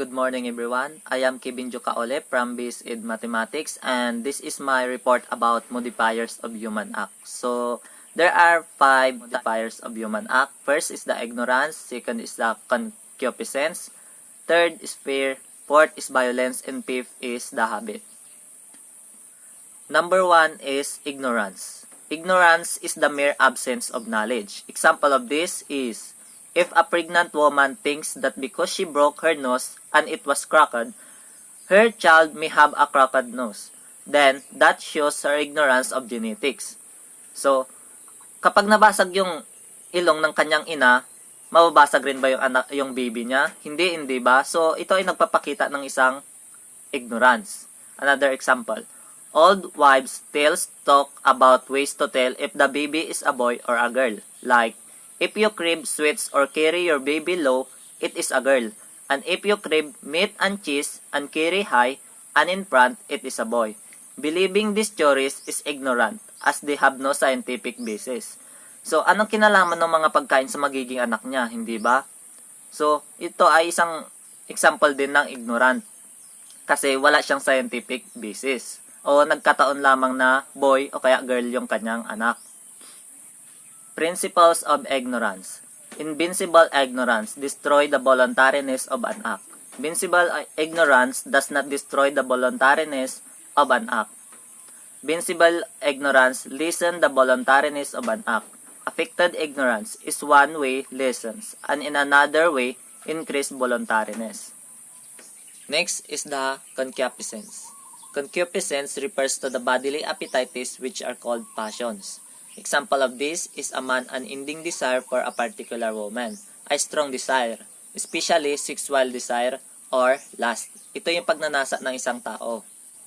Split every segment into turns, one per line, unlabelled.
good morning everyone. I am Kevin Kaole from BSED Mathematics, and this is my report about modifiers of human act. So, there are 5 modifiers of human act. First is the ignorance, second is the concupiscence, third is fear, fourth is violence, and fifth is the habit. Number 1 is ignorance. Ignorance is the mere absence of knowledge. Example of this is, if a pregnant woman thinks that because she broke her nose and it was crooked, her child may have a crooked nose, then that shows her ignorance of genetics. So, kapag nabasag yung ilong ng kanyang ina, mababasag rin ba yung baby niya? Hindi ba? So, ito ay nagpapakita ng isang ignorance. Another example, old wives' tales talk about ways to tell if the baby is a boy or a girl. Like, if you crib sweets or carry your baby low, it is a girl. And if you crib meat and cheese and carry high and in front, it is a boy. Believing these stories is ignorant as they have no scientific basis. So, anong kinalaman ng mga pagkain sa magiging anak niya, hindi ba? So, ito ay isang example din ng ignorant kasi wala siyang scientific basis. O nagkataon lamang na boy o kaya girl yung kanyang anak. Principles of ignorance. Invincible ignorance destroy the voluntariness of an act. Invincible ignorance does not destroy the voluntariness of an act. Invincible ignorance lessen the voluntariness of an act. Affected ignorance is one way lessens, and in another way increase voluntariness. Next is the concupiscence. Concupiscence refers to the bodily appetites which are called passions. Example of this is a man unending desire for a particular woman, a strong desire, especially sexual desire or lust. Ito yung pagnanasa ng isang tao.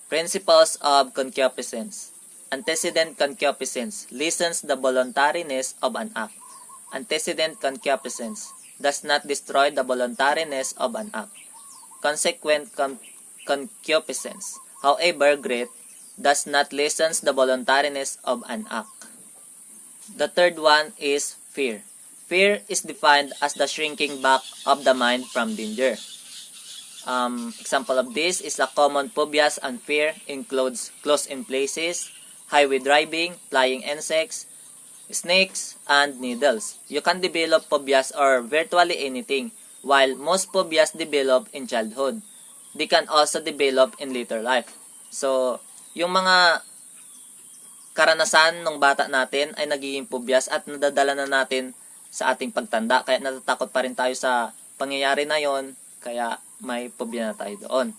Principles of concupiscence. Antecedent concupiscence lessens the voluntariness of an act. Antecedent concupiscence does not destroy the voluntariness of an act. Consequent concupiscence, however great, does not lessens the voluntariness of an act. The third one is fear. Fear is defined as the shrinking back of the mind from danger. Example of this is a common phobias and fear includes close in places, highway driving, flying insects, snakes, and needles. You can develop phobias or virtually anything, while most phobias develop in childhood. They can also develop in later life. So, yung mga karanasan ng bata natin ay nagiging phobias at nadadala na natin sa ating pagtanda. Kaya natatakot pa rin tayo sa pangyayari na yon, kaya may phobia na tayo doon.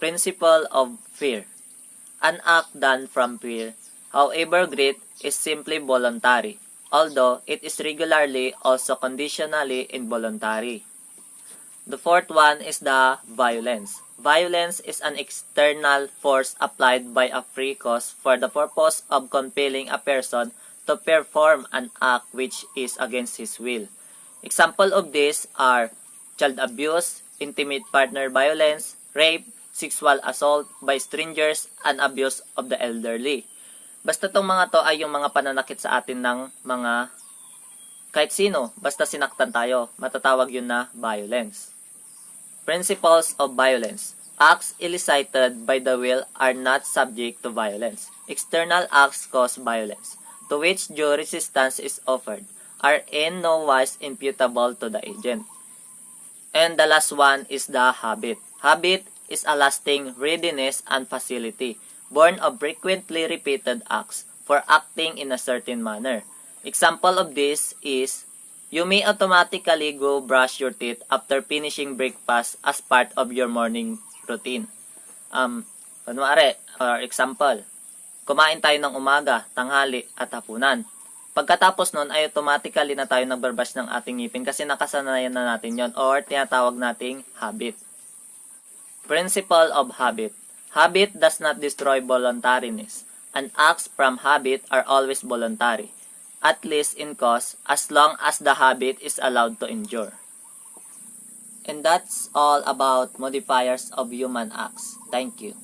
Principle of fear. An act done from fear, however great, is simply voluntary, although it is regularly also conditionally involuntary. The fourth one is the violence. Violence is an external force applied by a free cause for the purpose of compelling a person to perform an act which is against his will. Example of this are child abuse, intimate partner violence, rape, sexual assault by strangers, and abuse of the elderly. Basta tong mga to ay yung mga pananakit sa atin ng mga kahit sino, basta sinaktan tayo, matatawag yun na violence. Principles of violence. Acts elicited by the will are not subject to violence. External acts cause violence, to which due resistance is offered, are in no wise imputable to the agent. And the last one is the habit. Habit is a lasting readiness and facility, born of frequently repeated acts for acting in a certain manner. Example of this is, you may automatically go brush your teeth after finishing breakfast as part of your morning routine. Kunwari, or example, kumain tayo ng umaga, tanghali, at hapunan. Pagkatapos nun ay automatically na tayo nagbabrush ng ating ngipin kasi nakasanayan na natin yon or tinatawag nating habit. Principle of habit. Habit does not destroy voluntariness, and acts from habit are always voluntary, at least in cause, as long as the habit is allowed to endure. And that's all about modifiers of human acts. Thank you.